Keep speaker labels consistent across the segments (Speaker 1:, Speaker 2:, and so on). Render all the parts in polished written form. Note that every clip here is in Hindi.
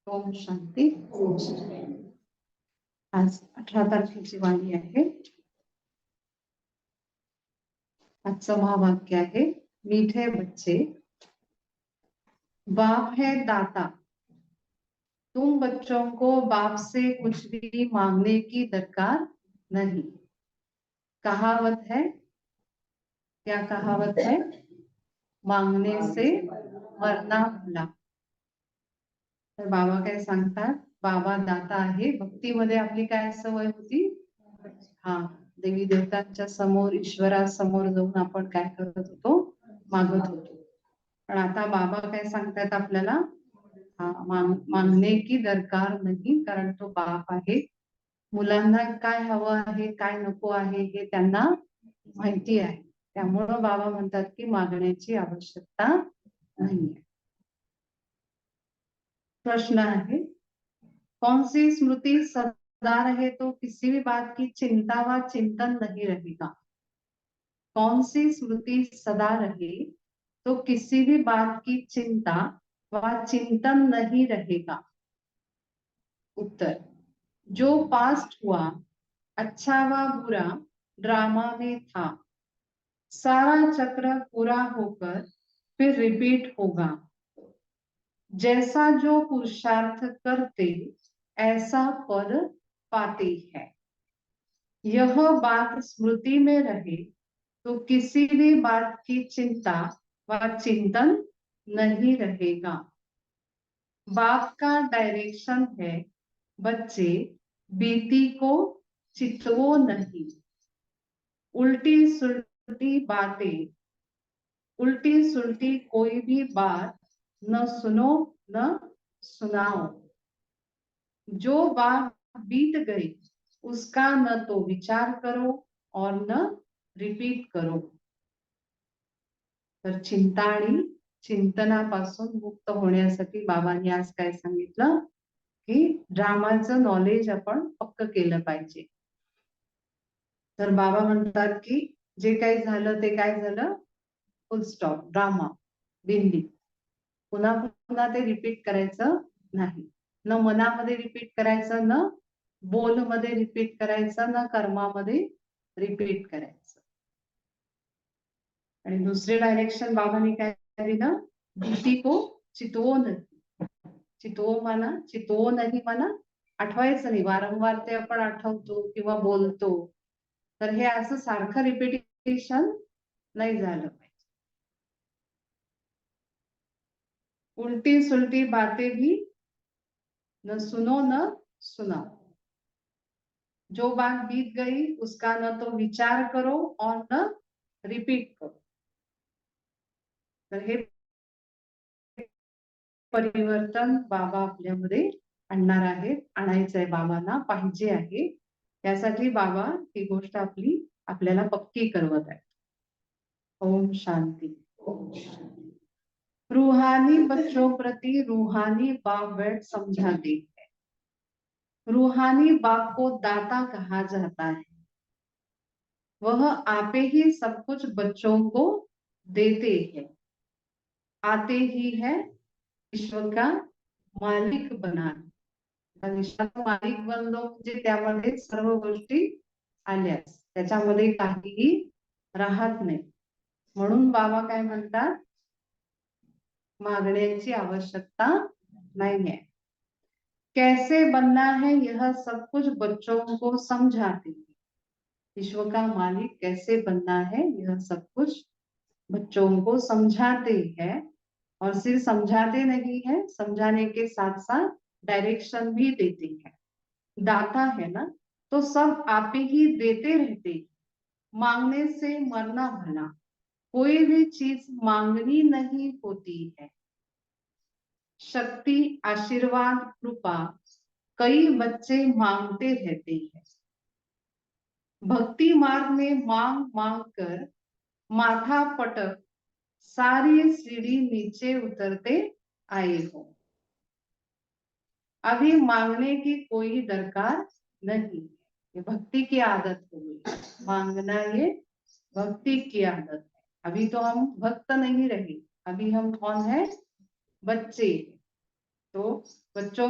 Speaker 1: ओम शांती। आज 18 तारखेची वाणी आहे। आजचं महावाक्य आहे, मीठे बच्चे, बाप है दाता, तुम बच्चों को बाप से कुछ भी मांगने की दरकार नहीं। कहावत है, क्या कहावत है? मांगने से मरना भला। तर बाबा काय सांगतात, बाबा दाता आहे। भक्तीमध्ये आपली काय सवय होती? हा, देवी देवतांच्या समोर, ईश्वरासमोर जाऊन आपण काय करत होतो? मागत होतो। पण आता बाबा काय सांगतात आपल्याला, मागणे की दरकार नाही, कारण तो बाप आहे। मुलांना काय हवं आहे, काय नको आहे हे त्यांना माहिती आहे। त्यामुळे बाबा म्हणतात की मागण्याची आवश्यकता नाही। प्रश्न है, कौन सी स्मृति सदा रहे तो किसी भी बात की चिंता व चिंतन नहीं रहेगा? कौन सी स्मृति सदा रहे तो किसी भी बात की चिंता व चिंतन नहीं रहेगा? उत्तर, जो पास्ट हुआ अच्छा व बुरा ड्रामा में था, सारा चक्र पूरा होकर फिर रिपीट होगा। जैसा जो पुरुषार्थ करते ऐसा फल पाते हैं। यह बात स्मृति में रहे तो किसी भी बात की चिंता व चिंतन नहीं रहेगा। बाप का डायरेक्शन है, बच्चे बीती को चितवो नहीं। उल्टी सुल्टी बातें, उल्टी सुल्टी कोई भी बात न सुनो न सुनाओ। जो बात बीत गई उसका न तो विचार करो और न रिपीट करो। तर चिंता आणि चिंतनापासून मुक्त होण्यासाठी बाबांनी आज काय सांगितलं की ड्रामाचं नॉलेज आपण पक्क केलं पाहिजे। तर बाबा म्हणतात की जे काही झालं ते काय झालं, फुल स्टॉप, ड्रामा, बिंदी। पुन्हा पुन्हा ते रिपीट करायचं नाही, न मनामध्ये रिपीट करायचं, न बोल मध्ये रिपीट करायचं, न कर्मामध्ये रिपीट करायचं। आणि दुसरे डायरेक्शन बाबांनी काय दिलं, भीती को चितवो नाही। चितवो म्हणा, चितवो नाही म्हणा, आठवायचं नाही। वारंवार ते आपण आठवतो किंवा बोलतो, तर हे असं सारखं रिपिटेशन नाही झालं पाहिजे। उल्टी सुल्टी बातें भी न सुनो न सुनाओ। जो बात बीत गई उसका न तो विचार करो और न रिपीट करो। तर हे परिवर्तन बाबा आपल्यामध्ये आणणार आहेत, आणायचंय बाबांना, पाहिजे आहे। त्यासाठी बाबा ही गोष्ट आपल्याला पक्की करवत आहेत। ओम शांती। रूहानी बच्चों प्रति रूहानी बाप बैठ समझाते हैं। रूहानी बाप को दाता कहा जाता है। वह आपे ही सब कुछ बच्चों को देते हैं, आते ही है विश्व का मालिक बनाने। विश्वाचा मालिक बनलो म्हणजे त्यामध्ये सर्व गोष्टी आल्यास त्याच्यामध्ये काहीही राहत नाही। म्हणून बाबा काय म्हणतात, मागण्याची आवश्यकता नहीं है। कैसे बनना है यह सब कुछ बच्चों को समझाते हैं। विश्व का मालिक कैसे बनना है यह सब कुछ बच्चों को समझाते हैं। और सिर्फ समझाते नहीं है, समझाने के साथ साथ डायरेक्शन भी देते हैं। दाता है ना, तो सब आप ही देते रहते। मांगने से मरना भला, कोई भी चीज मांगनी नहीं होती है। शक्ति, आशीर्वाद, कृपा कई बच्चे मांगते रहते हैं। भक्ति मार्ग में मांग मांग कर माथा पटक सारी सीढ़ी नीचे उतरते आए हो। अभी मांगने की कोई दरकार नहीं। ये भक्ति की आदत हो गई, मांगना ये भक्ति की आदत है। अभी तो हम भक्त नहीं रहे, अभी हम कौन है, बच्चे। तो बच्चों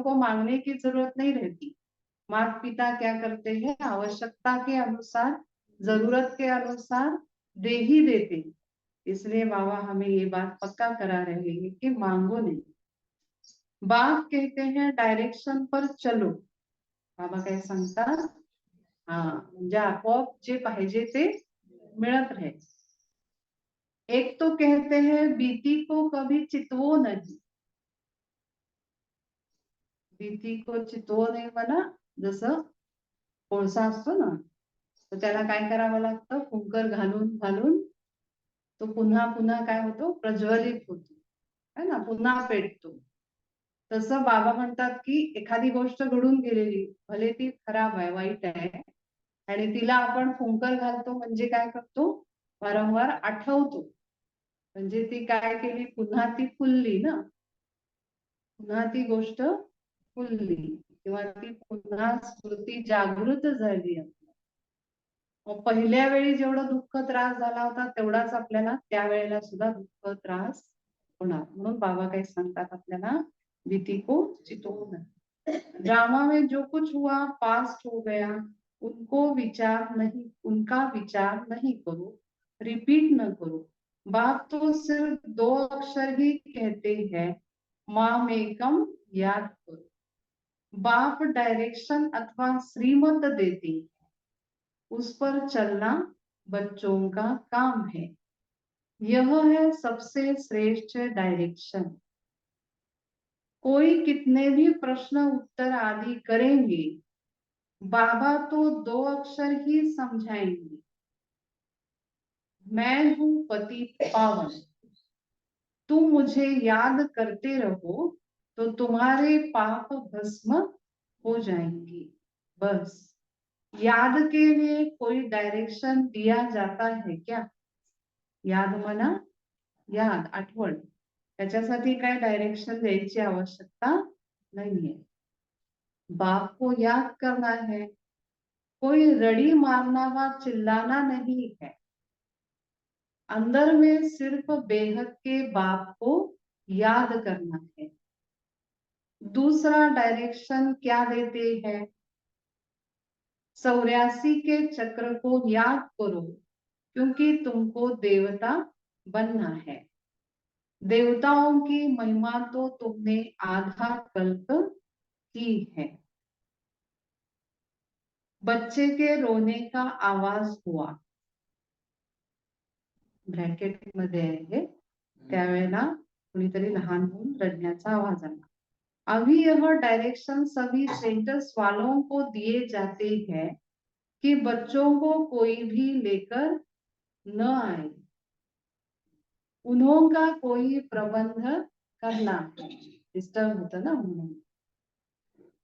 Speaker 1: को मांगने की जरूरत नहीं रहती। माता पिता क्या करते हैं, आवश्यकता के अनुसार, जरूरत के अनुसार दे ही देते हैं। इसलिए बाबा हमें ये बात पक्का करा रहे हैं कि मांगो नहीं। बाप कहते हैं डायरेक्शन पर चलो, बाबा काय सांगतात, हा म्हणजे आपोआप जे पाहिजे ते मिळत रहे। एक तो कहते हैं बीती को कभी चितवो नहीं। बीती को चितवो नाही म्हणा, जसं कोळसा असतो ना, तर त्याला काय करावं लागतं, कुकर घालून घालून तो पुन्हा पुन्हा काय होतो, प्रज्वलित होतो, है ना, पुन्हा पेटतो। तसं बाबा म्हणतात की एखादी गोष्ट घडून गेलेली, भले ती खराब आहे, वाईट आहे, आणि तिला आपण फुंकर घालतो म्हणजे काय करतो, वारंवार आठवतो, म्हणजे ती काय केली, पुन्हा ती फुलली ना, पुन्हा ती गोष्ट फुलली किंवा ती पुन्हा स्मृती जागृत झाली। पहिल्या वेळी जेवढं दुःख त्रास झाला होता तेवढाच आपल्याला त्यावेळेला सुद्धा दुःख त्रास होणार, म्हणून बाबा काय सांगतात आपल्याला, बीती को चितो नहीं। ड्रामा में जो कुछ हुआ पास्ट हो गया, उनका विचार नहीं करो, रिपीट न करो। बाप तो सिर्फ 2 अक्षर ही कहते हैं, माम एकम याद करो। बाप डायरेक्शन अथवा श्रीमत देते, उस पर चलना बच्चों का काम है। यह है सबसे श्रेष्ठ डायरेक्शन। कोई कितने भी प्रश्न उत्तर आदि करेंगे, बाबा तो 2 अक्षर ही समझाएंगे, मैं हूं पतित पावन। तुम मुझे याद करते रहो तो तुम्हारे पाप भस्म हो जाएंगे। बस याद के लिए कोई डायरेक्शन दिया जाता है क्या? याद मना, याद आठवण, त्याच्यासाठी काय डायरेक्शन द्यायची आवश्यकता नाहीये। बाप को याद करना है, कोई रड़ी मारना व चिल्लाना नहीं है। अंदर में सिर्फ बेहद के बाप को याद करना है। दूसरा डायरेक्शन क्या देते हैं, 84 के चक्र को याद करो, क्योंकि तुमको देवता बनना है। देवताओं की महिमा तो तुमने आधा कल्प की है। बच्चे के रोने का आवाज हुआ, ब्रॅकेट मध्ये आहे, त्यावेळेला कुणीतरी लहान होऊन रडण्याचा आवाज आला। अभी यह डायरेक्शन सभी सेंटर्स वालों को दिए जाते हैं कि बच्चों को कोई भी लेकर न आए, उन्हों का कोई प्रबंध करना। डिस्टर्ब होता ना उन्होंने।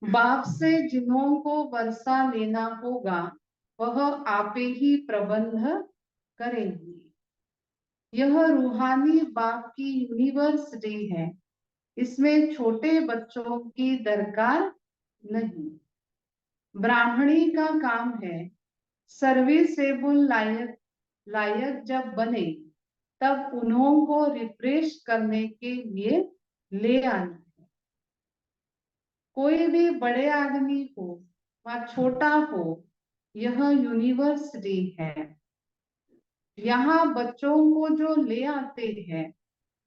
Speaker 1: बाप से जिन्हों को वर्षा लेना होगा वह आपे ही प्रबंध करेंगे। यह रूहानी बाप की यूनिवर्सिटी है, इसमें छोटे बच्चों की दरकार नहीं। ब्राह्मणी का काम है सर्विसेबल लायक जब बने तब उन्हों को रिफ्रेश करने के लिए ले आना। कोई भी बड़े आदमी हो व छोटा हो, यह यूनिवर्सिटी है। यहाँ बच्चों को जो ले आते हैं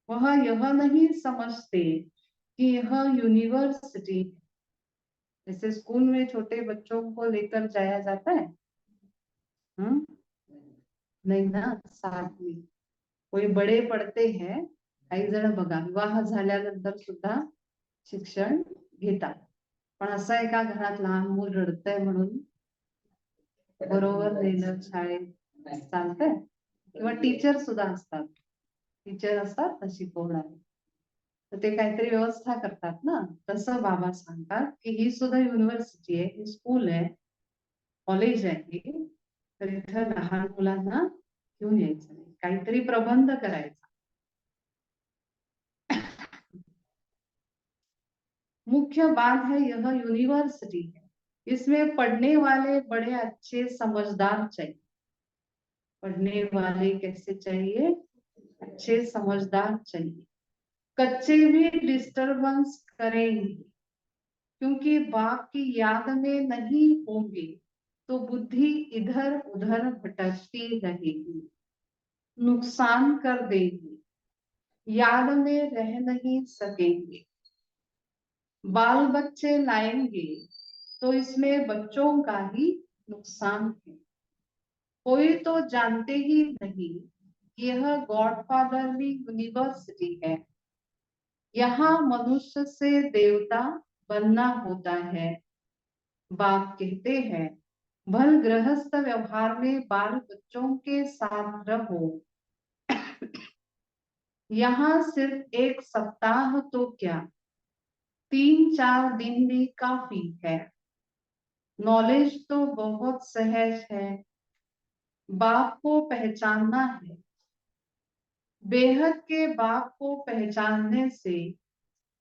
Speaker 1: वह यह नहीं समझते कि यह यूनिवर्सिटी है। जैसे स्कूल में छोटे बच्चों को लेकर जाया जाता है, नहीं ना, साथ में कोई बड़े पडते हैं, काही जण बघा विवाह झाल्यानंतर सुद्धा शिक्षण घेतात, पण असं एका घरात लहान मूल रडतंय म्हणून बरोबर नेलं शाळेत चालतंय, किंवा टीचर सुद्धा असतात, टीचर असतात ना शिकवणारे, तर ते काहीतरी व्यवस्था करतात ना। तसं बाबा सांगतात की ही सुद्धा युनिव्हर्सिटी आहे, ही स्कूल आहे, कॉलेज आहे, तर इथं लहान मुलांना घेऊन यायचं नाही, काहीतरी प्रबंध करायचा। मुख्य बात है यह यूनिवर्सिटी है, इसमें पढ़ने वाले बड़े अच्छे समझदार चाहिए। पढ़ने वाले कैसे चाहिए? अच्छे समझदार चाहिए। कच्चे भी डिस्टरबेंस करेंगे, क्योंकि बाप की याद में नहीं होंगे तो बुद्धि इधर उधर भटकती रहेगी, नुकसान कर देगी, याद में रह नहीं सकेंगे। बाल बच्चे लाएंगे तो इसमें बच्चों का ही नुकसान है। कोई तो जानते ही नहीं यह गॉडफादरली यूनिवर्सिटी है। यहाँ मनुष्य से देवता बनना होता है। बाप कहते हैं भल गृहस्थ व्यवहार में बाल बच्चों के साथ रहो। यहाँ सिर्फ एक सप्ताह तो क्या, 3-4 दिन भी काफी है। नॉलेज तो बहुत सहज है। बाप को पहचानना है। बेहद के बाप को पहचानने से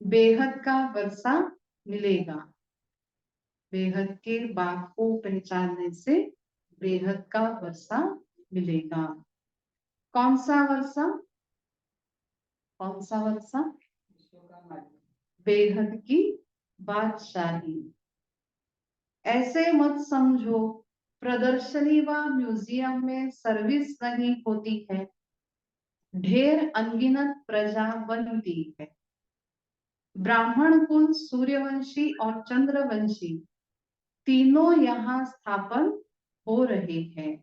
Speaker 1: बेहद का वर्षा मिलेगा। बेहद के बाप को पहचानने से बेहद का वर्षा मिलेगा। कौन सा वर्षा? कौन सा वर्षा? बेहद की बादशाही। ऐसे मत समझो प्रदर्शनी व म्यूजियम में सर्विस नहीं होती है, ढेर अनगिनत प्रजा बनती है। ब्राह्मण कुल, सूर्यवंशी और चंद्रवंशी तीनों यहाँ स्थापन हो रहे हैं।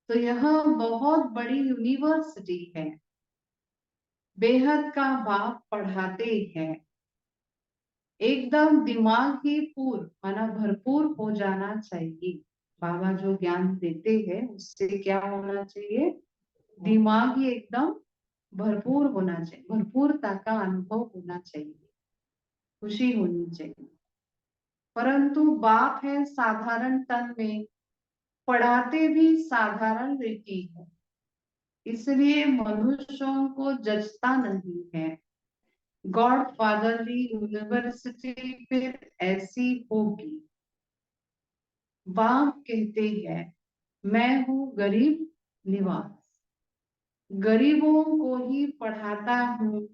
Speaker 1: तो यह बहुत बड़ी यूनिवर्सिटी है। बेहद का बाप पढ़ाते हैं। एकदम दिमाग ही पूर्ण माना भरपूर हो जाना चाहिए। बाबा जो ज्ञान देते हैं उससे क्या होना चाहिए? दिमाग ही एकदम भरपूर होना चाहिए, भरपूरता का अनुभव होना चाहिए, खुशी होनी चाहिए। परंतु बाप है साधारण तन में, पढ़ाते भी साधारण रीति है, इसलिए मनुष्यों को जचता नहीं है। गॉड फादरली यूनिवर्सिटी फिर ऐसी होगी। बाप कहते हैं मैं हूँ गरीब निवास, गरीबों को ही पढ़ाता हूँ।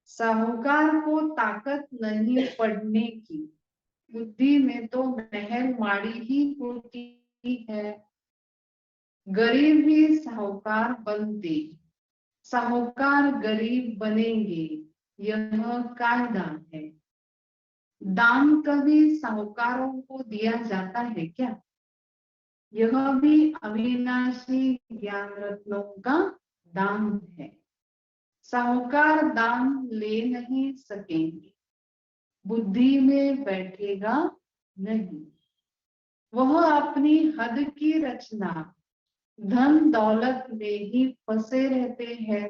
Speaker 1: साहूकार को ताकत नहीं पढ़ने की, बुद्धि में तो महल माड़ी ही होती है। गरीब ही साहूकार बनते, साहूकार गरीब बनेंगे, यह कायदा है। दान कभी साहूकारों को दिया जाता है क्या? यह भी अविनाशी ज्ञान रत्नों का दान है। साहूकार दान ले नहीं सकेंगे, बुद्धि में बैठेगा नहीं। वह अपनी हद की रचना धन दौलत में ही फंसे रहते हैं।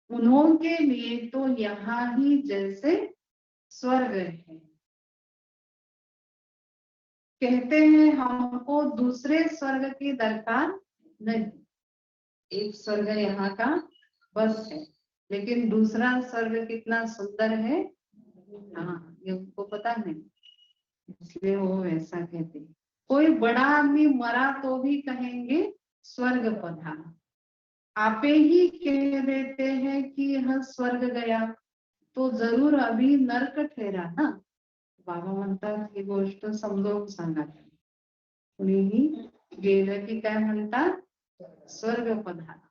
Speaker 1: उन्होंने लिए तो यहाँ ही जैसे स्वर्ग है। कहते हैं हमको दूसरे स्वर्ग की दरकार नहीं, एक स्वर्ग यहाँ का बस है, लेकिन दूसरा स्वर्ग कितना सुंदर है, हाँ ये उनको पता नहीं, इसलिए वो ऐसा कहते हैं। कोई बड़ा आदमी मरा तो भी कहेंगे स्वर्ग पधारा। आपे ही कह देते हैं कि यह स्वर्ग गया तो जरूर अभी नरक ठहरा ना। बाबा म्हणतात ही गोष्ट समजावून सांगा, कुणीही गेलं की काय म्हणतात स्वर्ग पधारा,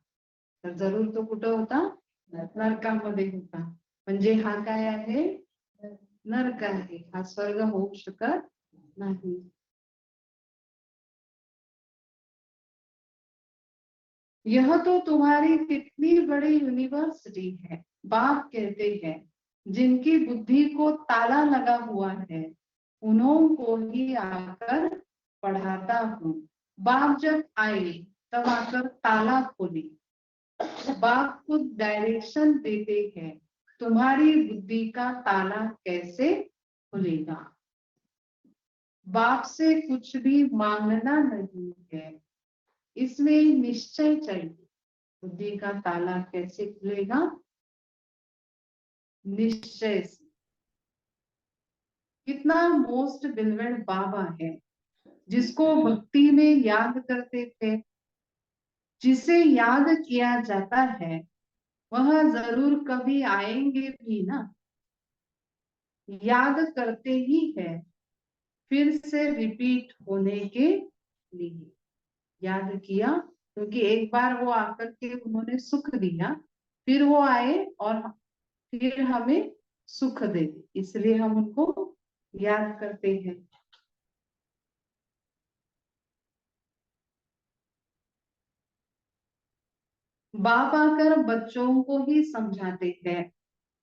Speaker 1: तर जरूर तो कुठं होता? नरकामध्ये होता। म्हणजे हा काय आहे? नरक आहे, हा स्वर्ग होऊ शकत नाही। यह तो तुम्हारी कितनी बड़ी यूनिवर्सिटी है। बाप कहते हैं जिनकी बुद्धि को ताला लगा हुआ है उन्हों को ही आकर पढ़ाता हूँ। बाप जब आए तब आकर ताला खोले। बाप खुद डायरेक्शन देते हैं तुम्हारी बुद्धि का ताला कैसे खुलेगा। बाप से कुछ भी मांगना नहीं है, इसमें निश्चय चाहिए। बुद्धि का ताला कैसे खुलेगा? निश्चय से। कितना मोस्ट बिलवेड बाबा है जिसको भक्ति में याद करते थे। जिसे याद किया जाता है वह जरूर कभी आएंगे भी ना। याद करते ही है फिर से रिपीट होने के लिए। याद किया क्योंकि एक बार वो आकर के उन्होंने सुख दिया, फिर वो आए और फिर हमें सुख दे, इसलिए हम उनको याद करते हैं। बाप आकर बच्चों को ही समझाते हैं,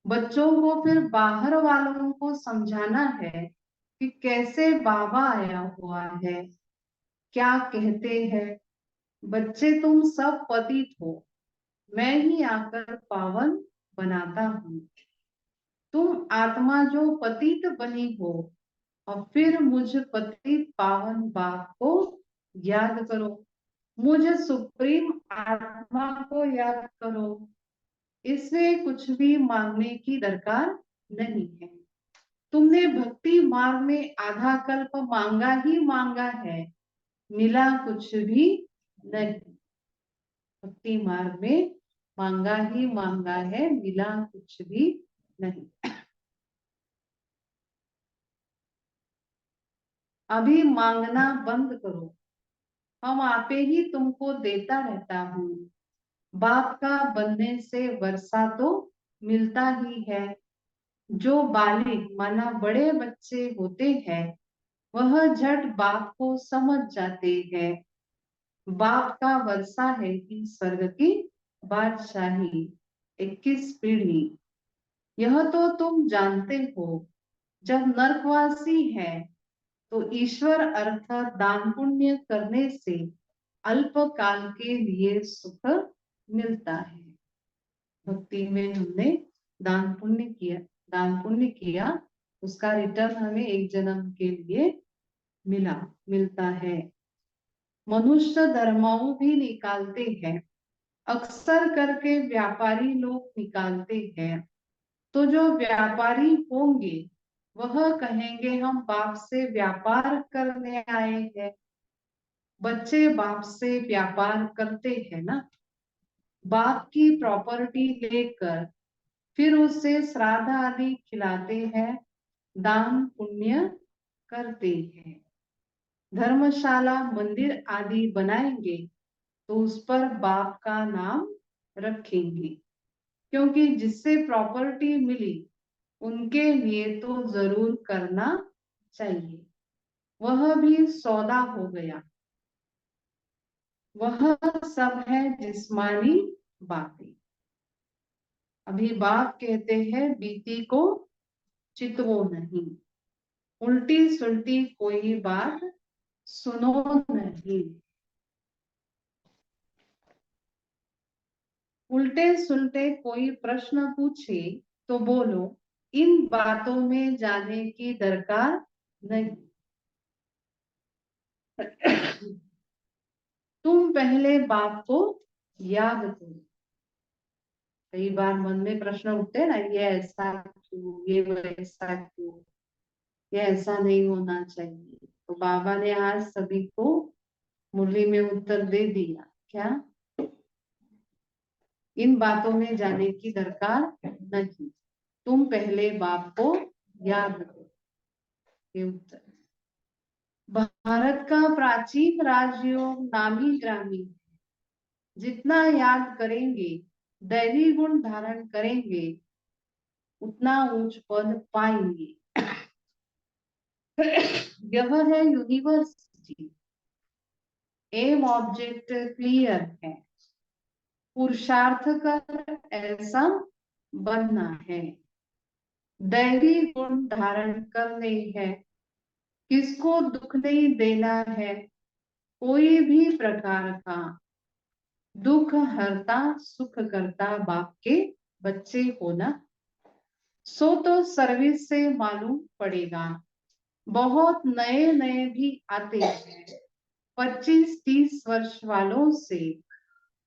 Speaker 1: बच्चों को फिर बाहर वालों को समझाना है कि कैसे बाबा आया हुआ है, क्या कहते हैं। बच्चे तुम सब पतित हो, मैं ही आकर पावन बनाता हूँ। तुम आत्मा जो पतित बनी हो और फिर मुझ पतित पावन बाप को याद करो, मुझे सुप्रीम आत्मा को याद करो। इसमें कुछ भी मांगने की दरकार नहीं है। तुमने भक्ति मार्ग में आधा कल्प मांगा ही मांगा है, मिला कुछ भी नहीं। भक्ति मार्ग में मांगा ही मांगा है, मिला कुछ भी नहीं। अभी मांगना बंद करो, हम आपे ही तुमको देता रहता हूँ। बाप का बनने से वर्षा तो मिलता ही है। जो बालिक माना बड़े बच्चे होते हैं वह झट बाप को समझ जाते हैं। बाप का वर्षा है कि स्वर्ग की बादशाही, 21 पीढ़ी। यह तो तुम जानते हो। जब नरकवासी है तो ईश्वर अर्थात दान पुण्य करने से अल्प काल के लिए सुख मिलता है। भक्ति में हमने दान पुण्य किया, उसका रिटर्न हमें एक जन्म के लिए मिलता है। मनुष्य धर्माओं भी निकालते हैं, अक्सर करके व्यापारी लोग निकालते हैं। तो जो व्यापारी होंगे वह कहेंगे हम बाप से व्यापार करने आए हैं। बच्चे बाप से व्यापार करते हैं ना, बाप की प्रॉपर्टी लेकर फिर उससे श्राद्ध आदि खिलाते हैं, दान पुण्य करते हैं। धर्मशाला मंदिर आदि बनाएंगे तो उस पर बाप का नाम रखेंगे, क्योंकि जिससे प्रॉपर्टी मिली उनके लिए तो जरूर करना चाहिए। वह भी सौदा हो गया। वह सब है जिस्मानी बातें। अभी बाप कहते हैं बीती को चितवो नहीं, उल्टी सुलटी कोई बात सुनो नहीं। उल्टे सुलटे कोई प्रश्न पूछे तो बोलो इन बातों में जाने की दरकार नहीं। तुम पहले बाप को याद करो। कई बार मन में प्रश्न उठते हैं ना, ये ऐसा क्यों, ये वैसा क्यों, ये ऐसा नहीं होना चाहिए। तो बाबा ने आज सभी को मुरली में उत्तर दे दिया। क्या? इन बातों में जाने की दरकार नहीं, तुम पहले बाप को याद करो। ये उत्तर। भारत का प्राचीन राजयोग नामी ग्रामी, जितना याद करेंगे दैवी गुण धारण करेंगे उतना ऊंच पद पाएंगे। यह है यूनिवर्सिटी। एम ऑब्जेक्ट क्लियर है, पुरुषार्थ कर ऐसा बनना है। दैवी गुण धारण करने हैं, किसको दुख नहीं देना है कोई भी प्रकार का। दुख हरता सुख करता बाप के बच्चे होना, सो तो सर्विस से मालूम पड़ेगा। बहुत नए नए भी आते हैं, 25-30 वर्ष वालों से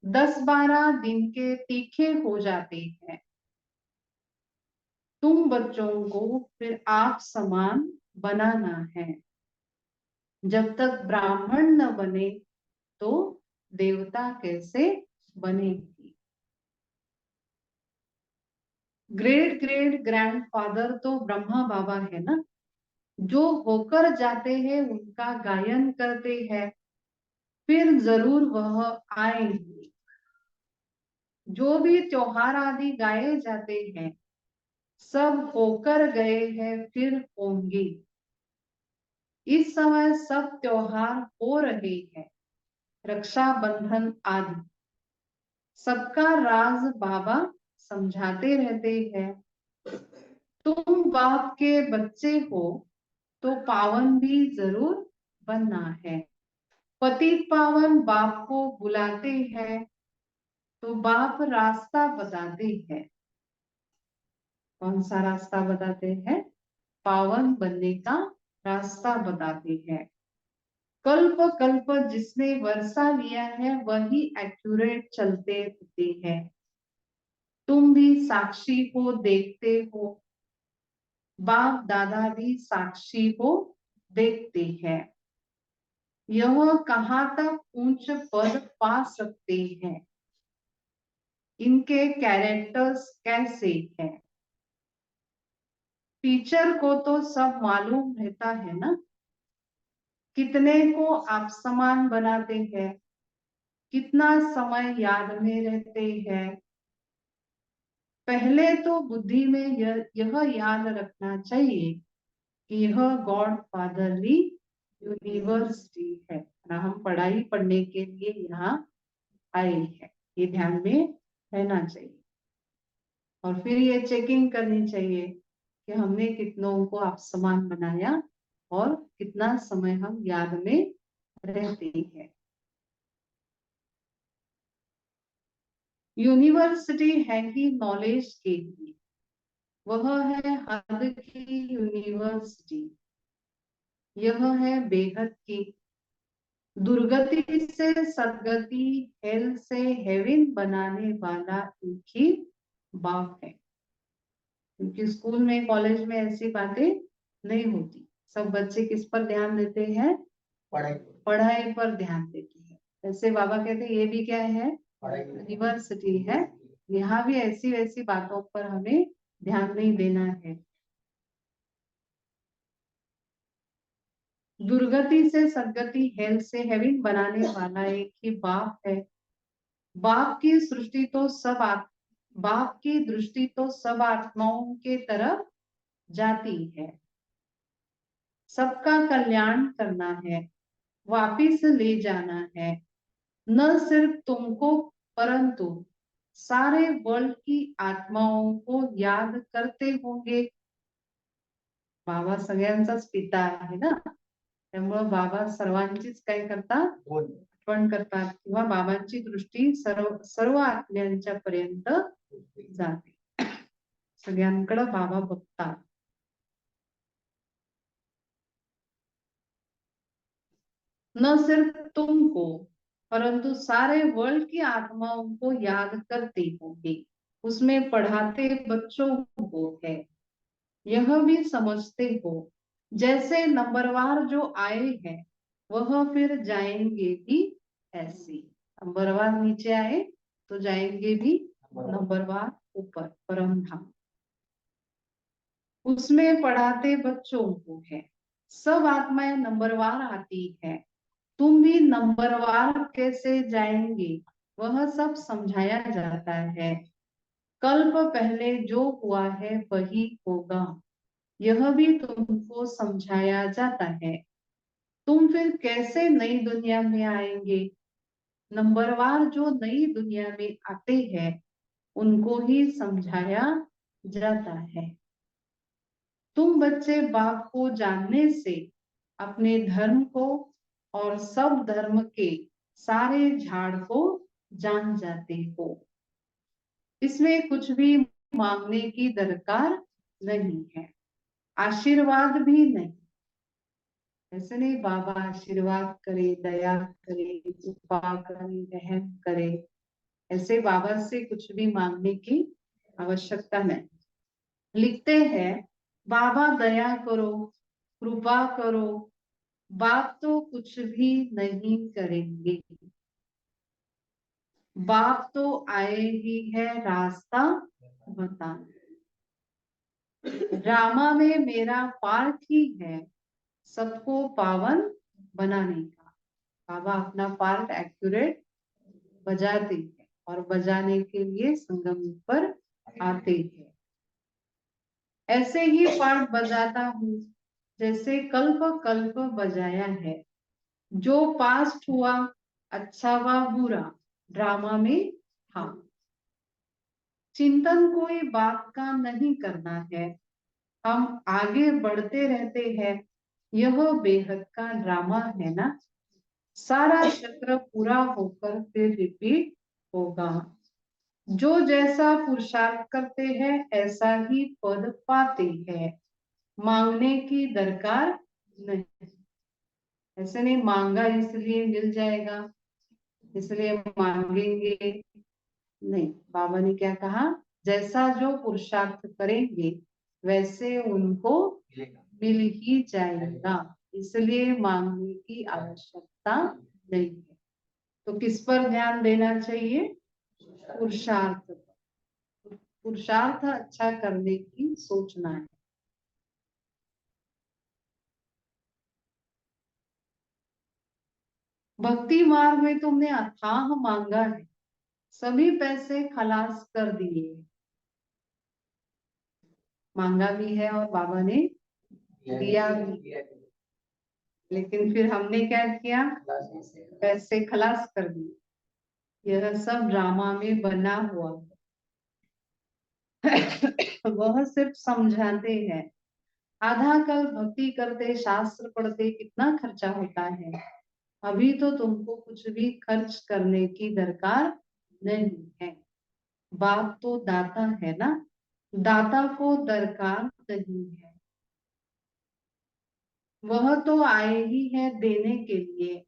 Speaker 1: 10-12 दिन के तीखे हो जाते हैं। तुम बच्चों को फिर आप समान बनाना है। जब तक ब्राह्मण न बने तो देवता कैसे बनेगी। ग्रेट ग्रेट ग्रैंडफादर तो ब्रह्मा बाबा है ना, जो होकर जाते हैं उनका गायन करते हैं, फिर जरूर वह आएंगे। जो भी त्योहार आदि गाए जाते हैं सब होकर गए हैं, फिर होंगे। इस समय सब त्योहार हो रहे हैं, रक्षाबंधन आदि। सबका राज बाबा समझाते रहते हैं। तुम बाप के बच्चे हो तो पावन भी जरूर बनना है। पतित पावन बाप को बुलाते हैं तो बाप रास्ता बताते हैं। कौन सा रास्ता बताते हैं? पावन बनने का रास्ता बताते हैं। कल्प कल्प जिसने वर्षा लिया है वही एक्यूरेट चलते रहते हैं। तुम भी साक्षी हो, देखते हो। बाप दादा भी साक्षी हो, देखते हैं। यह कहाँ तक ऊंच पद पा सकते हैं, इनके कैरेक्टर्स कैसे हैं। टीचर को तो सब मालूम रहता है ना, कितने को आप समान बनाते हैं, कितना समय याद में रहते हैं। पहले तो बुद्धि में यह याद रखना चाहिए कि यह गॉड फादरली यूनिवर्सिटी है ना, हम पढ़ाई पढ़ने के लिए यहाँ आए हैं, ये ध्यान में रहना चाहिए। और फिर ये चेकिंग करनी चाहिए कि हमने कितनों को आप समान बनाया और कितना समय हम याद में रहते हैं। यूनिवर्सिटी है ही नॉलेज के लिए, वह है हद की यूनिवर्सिटी, यह है बेहद की। दुर्गति से सदगति, हेल से हेवन बनाने वाला एक ही बाप है। क्योंकि स्कूल में कॉलेज में ऐसी बातें नहीं होती, सब बच्चे किस पर ध्यान देते हैं? पढ़ाई पर ध्यान देते हैं। ऐसे बाबा कहते हैं ये भी क्या है? यूनिवर्सिटी है। यहाँ भी ऐसी वैसी बातों पर हमें ध्यान नहीं देना है। दुर्गति से सदगति, हेल से हेवन बनाने वाला एक ही बाप है। बाप की सृष्टि तो बाप की दृष्टि तो सब आत्माओं के तरफ जाती है। सबका कल्याण करना है, वापिस ले जाना है। न सिर्फ तुमको परंतु सारे वर्ल्ड की आत्माओं को याद करते होंगे। बाबा सगळ्यांचाच पिता आहे ना, त्यामुळे बाबा सर्वांचीच काय करतात? आठवण करतात, किंवा बाबांची दृष्टी सर्व सर्व आत्म्यांच्या पर्यंत जाते। सगळ्यांकडे बाबा बघतात। न सिर्फ तुमको परंतु सारे वर्ल्ड की आत्माओं को याद करते होंगे। उसमें पढ़ाते बच्चों को है, यह भी समझते हो। जैसे नंबरवार जो आए हैं वह फिर जाएंगे भी ऐसे। नंबरवार नीचे आए तो जाएंगे भी नंबरवार ऊपर परम धाम। उसमें पढ़ाते बच्चों को है। सब आत्माएं नंबरवार आती है, तुम भी नंबरवार कैसे जाएंगे वह सब समझाया जाता है। कल्प पहले जो हुआ है वही होगा, यह भी तुमको समझाया जाता है। तुम फिर कैसे नई दुनिया में आएंगे? नंबरवार जो नई दुनिया में आते हैं उनको ही समझाया जाता है। तुम बच्चे बाप को जानने से अपने धर्म को और सब धर्म के सारे झाड़ को जान जाते हो। इसमें कुछ भी मांगने की दरकार नहीं है, आशीर्वाद भी नहीं। ऐसे नहीं बाबा आशीर्वाद करे, दया करे, कृपा करे, रहम करे, ऐसे बाबा से कुछ भी मांगने की आवश्यकता नहीं। लिखते हैं बाबा दया करो, कृपा करो, बाप तो कुछ भी नहीं करेंगे, बाप तो आए ही है रास्ता बताने। ड्रामा में मेरा पार्ट ही है सबको पावन बनाने का। बाबा अपना पार्ट एक्यूरेट बजाते हैं और बजाने के लिए संगम पर आते हैं। ऐसे ही पार्ट बजाता हूँ जैसे कल्प कल्प बजाया है। जो पास्ट हुआ अच्छा व बुरा ड्रामा में था। चिंतन कोई बात का नहीं करना है, हम आगे बढ़ते रहते हैं। यह बेहद का ड्रामा है ना। सारा चक्र पूरा होकर फिर रिपीट होगा। जो जैसा पुरुषार्थ करते हैं ऐसा ही पद पाते हैं। मांगने की दरकार नहीं। ऐसे नहीं मांगा इसलिए मिल जाएगा, इसलिए मांगेंगे नहीं। बाबा ने क्या कहा, जैसा जो पुरुषार्थ करेंगे वैसे उनको मिल ही जाएगा, इसलिए मांगने की आवश्यकता नहीं है। तो किस पर ध्यान देना चाहिए? पुरुषार्थ पर। पुरुषार्थ अच्छा करने की सोचना है। भक्ति मार्ग में तुमने अथाह मांगा है, सभी पैसे खलास कर दिए। मांगा भी है और बाबा ने दिया भी, लेकिन फिर हमने क्या किया? पैसे खलास कर दिए। यह सब ड्रामा में बना हुआ है। वह सिर्फ समझाते हैं। आधा कल भक्ति करते शास्त्र पढ़ते कितना खर्चा होता है। अभी तो तुमको कुछ भी खर्च करने की दरकार नहीं है। बाप तो दाता है ना, दाता को दरकार नहीं है। वह तो आए ही है देने के लिए।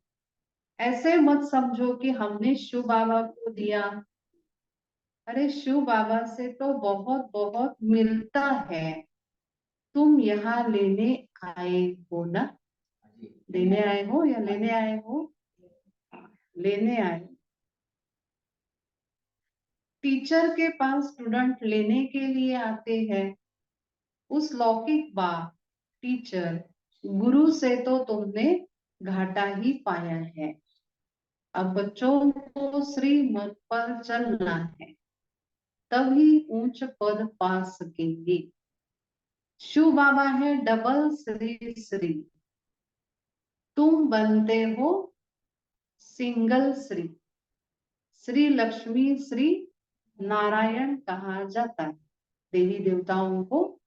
Speaker 1: ऐसे मत समझो कि हमने शिव बाबा को दिया। अरे शिव बाबा से तो बहुत बहुत मिलता है। तुम यहाँ लेने आए हो ना, देने आए हो या लेने आए हो? लेने आए। टीचर के पास स्टूडेंट लेने के लिए आते हैं। उस लौकिक बाप टीचर गुरु से तो तुमने घाटा ही पाया है। अब बच्चों को श्रीमत पर चलना है, तभी ऊंच पद पा सकेंगे। शिव बाबा है डबल श्री श्री, तुम बनते हो सिंगल श्री। श्री लक्ष्मी श्री नारायण कहा जाता है। देवी देवताओं को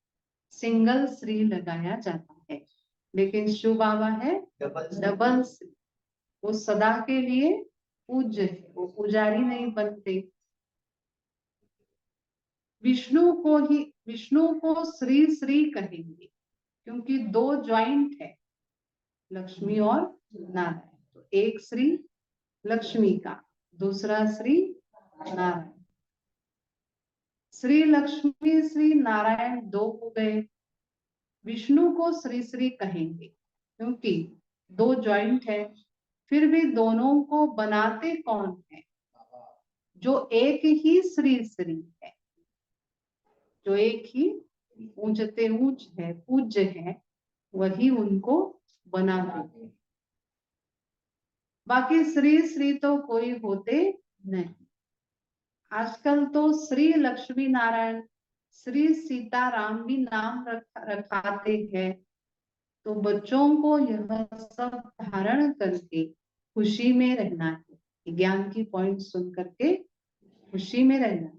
Speaker 1: सिंगल श्री लगाया जाता है, लेकिन शिव बाबा है डबल श्री। वो सदा के लिए पूज्य है, वो पुजारी नहीं बनते। विष्णु को श्री श्री कहेंगे, क्योंकि दो ज्वाइंट है, लक्ष्मी और नारायण। तो एक श्री लक्ष्मी का, दूसरा श्री नारायण। श्री लक्ष्मी श्री नारायण दो हो गए। विष्णु को श्री श्री कहेंगे क्योंकि दो ज्वाइंट है। फिर भी दोनों को बनाते कौन है? जो एक ही श्री श्री है, जो एक ही ऊंचते ऊंच है, पूज्य है, वही उनको बनाते हैं। बाकी श्री श्री तो कोई होते नहीं। आजकल तो श्री लक्ष्मी नारायण, श्री सीताराम भी नाम रखाते हैं। तो बच्चों को यह सब धारण करके खुशी में रहना है। ज्ञान की पॉइंट सुन करके खुशी में रहना है।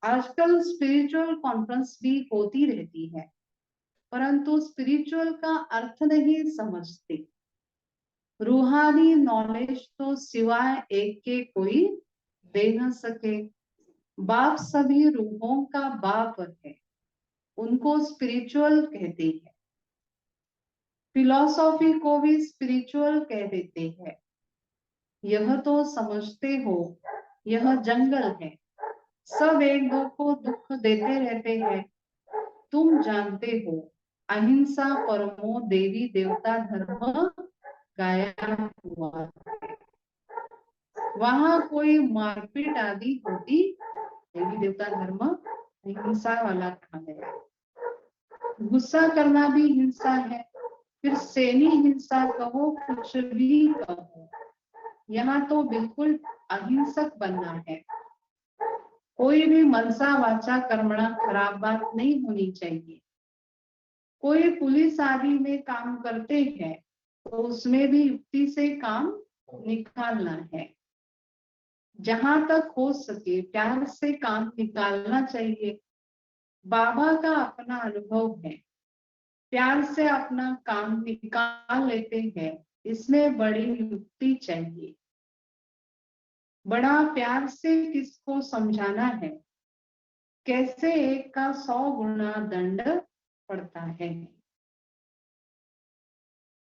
Speaker 1: आजकल स्पिरिचुअल कॉन्फ्रेंस भी होती रहती है, परंतु स्पिरिचुअल का अर्थ नहीं समझते। रूहानी नॉलेज तो सिवाय एक के कोई दे न सके। बाप सभी रूहों का बाप है, उनको स्पिरिचुअल कहते हैं। फिलॉसफी को भी स्पिरिचुअल कह देते हैं। यह तो समझते हो, यह जंगल है, सब एक दो को दुख देते रहते हैं। तुम जानते हो अहिंसा परमो देवी देवता धर्म गाया हुआ। वहां कोई मारपीट आदि होती, देवी देवता धर्म अहिंसा वाला था है। गुस्सा करना भी हिंसा है, फिर सेनी हिंसा कहो कुछ भी कहो, यहाँ तो बिल्कुल अहिंसक बनना है। कोई भी मनसा वाचा कर्मणा खराब बात नहीं होनी चाहिए। कोई पुलिस आदि में काम करते हैं तो उसमें भी युक्ति से काम निकालना है। जहां तक हो सके प्यार से काम निकालना चाहिए। बाबा का अपना अनुभव है, प्यार से अपना काम निकाल लेते हैं, इसमें बड़ी युक्ति चाहिए। बड़ा प्यार से किसको समझाना है, कैसे एक का 100 गुना दंड पड़ता है।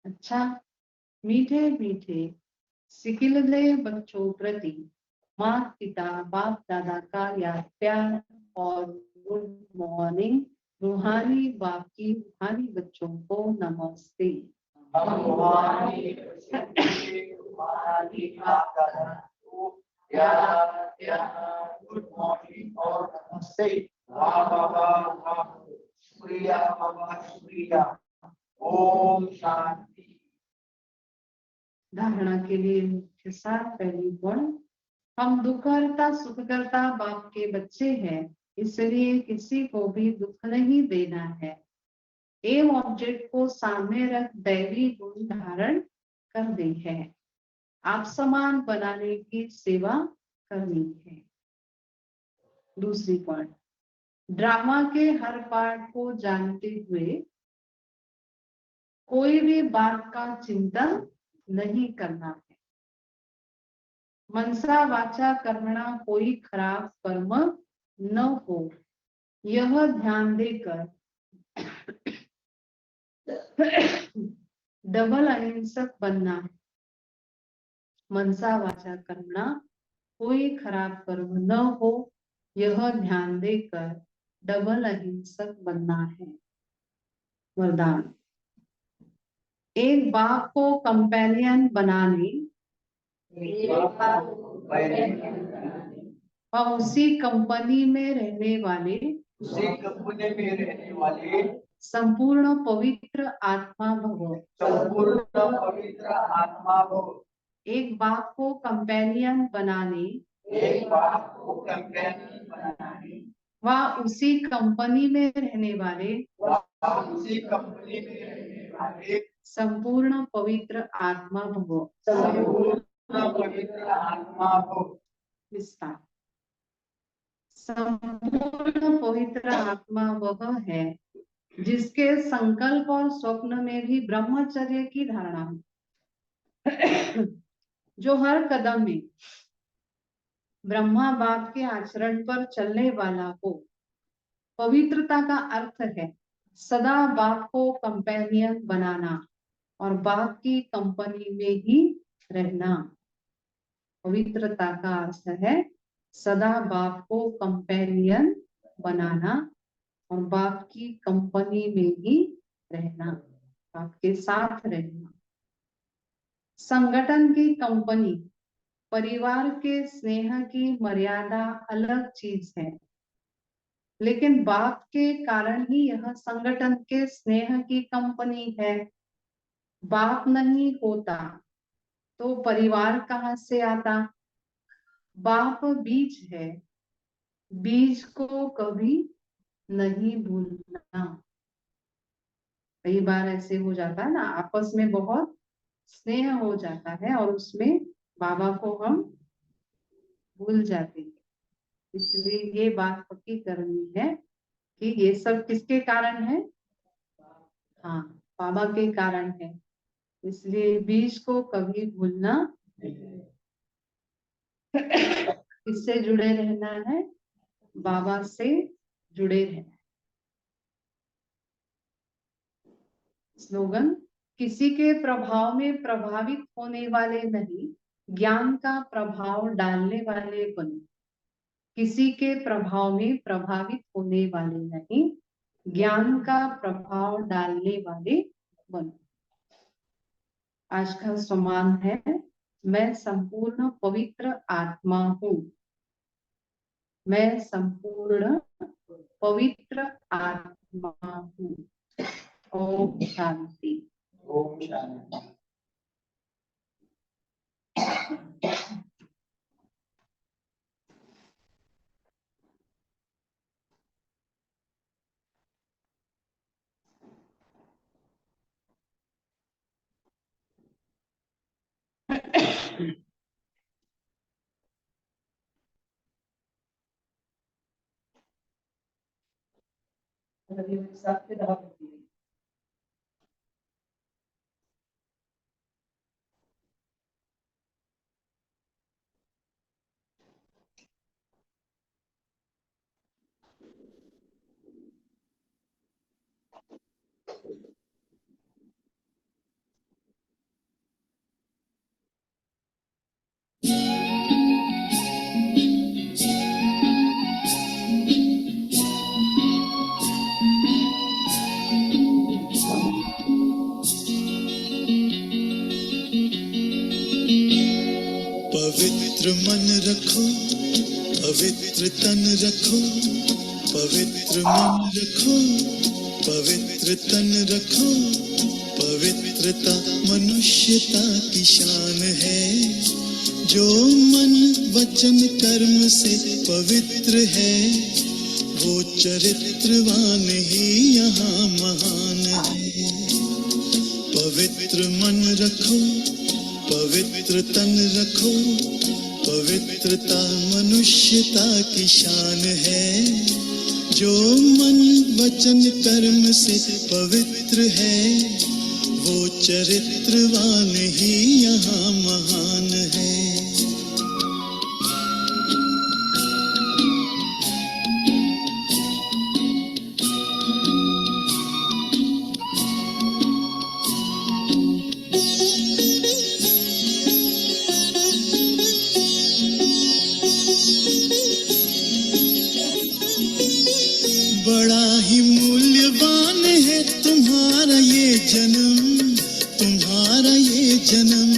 Speaker 1: अच्छा, मीठे मीठे सिकिलदे बच्चों प्रति माता पिता बाप दादा का याद प्यार और गुड मॉर्निंग। रूहानी बाप की रूहानी बच्चों को नमस्ते।
Speaker 2: गुड मॉर्निंग और नमस्ते। शुक्रिया बाबा, शुक्रिया। ओम शांति।
Speaker 1: धारणा के लिए मुख्य सार। पहली गुण, हम दुखहर्ता सुखकर्ता बाप के बच्चे हैं, इसलिए किसी को भी दुख नहीं देना है। एम ऑब्जेक्ट को सामने रख दैवी गुण धारण कर दी है। आप समान बनाने की सेवा करनी है। दूसरी पॉइंट, ड्रामा के हर पार्ट को जानते हुए कोई भी बात का चिंतन नहीं करना है। मनसा वाचा कर्मणा कोई खराब कर्म न हो, यह ध्यान देकर डबल अहिंसक बनना है। मनसा वाचा कर्मणा कोई खराब कर्म न हो, यह ध्यान देकर डबल अहिंसक बनना है। वरदान, एक बाघ को कंपेनियन बनाने और उसी कंपनी में रहने वाले संपूर्ण पवित्र आत्मा भव। एक बाघ को कंपेनियन बनाने व उसी कंपनी में रहने वाले संपूर्ण पवित्र आत्मा भव। विस्तार, संपूर्ण पवित्र आत्मा वह है जिसके संकल्प और स्वप्न में भी ब्रह्मचर्य की धारणा हो, जो हर कदम में ब्रह्मा बाप के आचरण पर चलने वाला हो। पवित्रता का अर्थ है सदा बाप को कंपेनियन बनाना और बाप की कंपनी में ही रहना। पवित्रता का अर्थ है सदा बाप को कंपेनियन बनाना और बाप की कंपनी में ही रहना, बाप के साथ रहना। संगठन की कंपनी, परिवार के स्नेह की मर्यादा अलग चीज है, लेकिन बाप के कारण ही यह संगठन के स्नेह की कंपनी है। बाप नहीं होता तो परिवार कहाँ से आता। बाप बीज है, बीज को कभी नहीं भूलना। कई बार ऐसे हो जाता है ना, आपस में बहुत स्नेह हो जाता है और उसमें बाबा को हम भूल जाते हैं। इसलिए ये बात पक्की करनी है कि ये सब किसके कारण है। हाँ, बाबा के कारण है। इसलिए बीज को कभी भूलना, किससे जुड़े रहना है, बाबा से जुड़े रहना। स्लोगन, किसी के प्रभाव में प्रभावित होने वाले नहीं, ज्ञान का प्रभाव डालने वाले बनो। किसी के प्रभाव में प्रभावित होने वाले नहीं, ज्ञान का प्रभाव डालने वाले बनो। आज का सम्मान है, मैं संपूर्ण पवित्र आत्मा हूँ। मैं संपूर्ण पवित्र आत्मा हूँ। ओम शांति।
Speaker 2: ओम शांति।
Speaker 3: पवित्र मन रखो, पवित्र तन रखो, पवित्र मन रखो, पवित्र तन रखो। पवित्रता मनुष्यता की शान है। जो मन वचन कर्म से पवित्र है, वो चरित्रवान ही यहाँ महान है। पवित्र मन रखो, पवित्र तन रखो, पवित्रता मनुष्यता की शान है। जो मन वचन कर्म से पवित्र है, वो चरित्रवान ही यहाँ महान है। बड़ा ही मूल्यवान है तुम्हारा ये जन्म, तुम्हारा ये जन्म।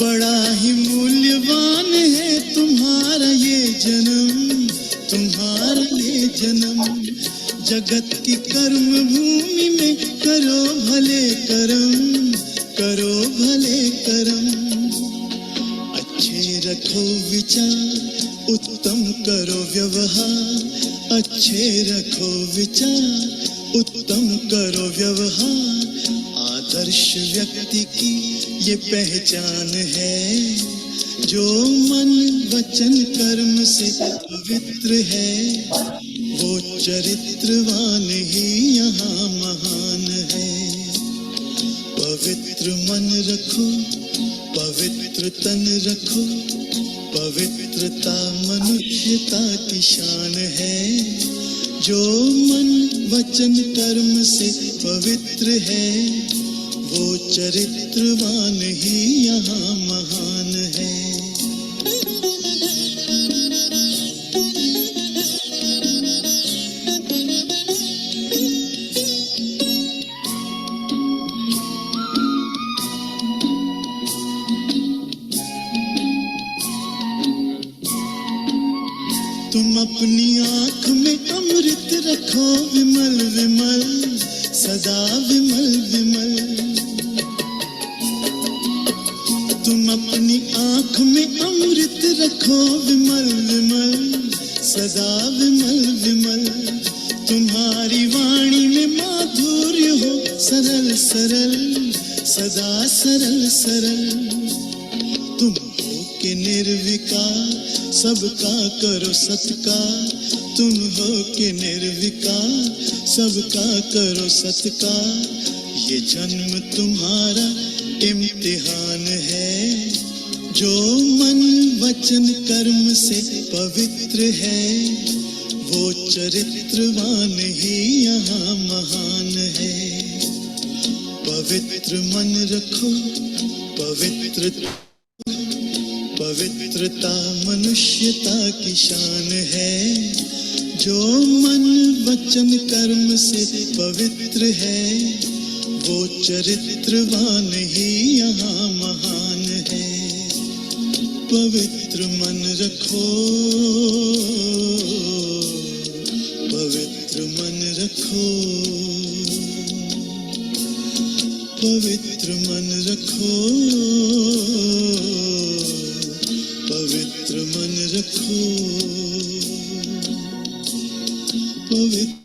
Speaker 3: बड़ा ही मूल्यवान है तुम्हारा ये जन्म, तुम्हारा ये जन्म। जगत की कर्म भूमि में करो भले कर्म, करो भले कर्म। अच्छे रखो विचार, उत्तम करो व्यवहार। अच्छे रखो विचार, उत्तम करो व्यवहार। आदर्श व्यक्ति की ये पहचान है। जो मन वचन कर्म से पवित्र है, वो चरित्रवान ही यहाँ महान है। पवित्र मन रखो, पवित्र तन रखो, पवित्रता मनुष्यता की शान है। जो मन वचन कर्म से पवित्र है, वो चरित्रवान ही यहाँ महान है। तुम अपनी आँख में अमृत रखो, विमल विमल, सदा विमल विमल। तुम अपनी आँख में अमृत रखो, विमल विमल, सदा विमल विमल। तुम्हारी वाणी में माधुर्य हो, सरल सरल, सदा सरल सरल। तुम हो के निर्विकार, सबका करो सत्कार। तुम हो के निर्विकार, सबका करो सत्कार। ये जन्म तुम्हारा इम्तिहान है। जो मन वचन कर्म से पवित्र है, वो चरित्रवान ही यहाँ महान है। पवित्र मन रखो, पवित्र पवित्रता मनुष्यता की शान है। जो मन वचन कर्म से पवित्र है, वो चरित्रवान ही यहाँ महान है। पवित्र मन रखो, पवित्र मन रखो, पवित्र मन रखो, पवित्र मन रखो, पवित्र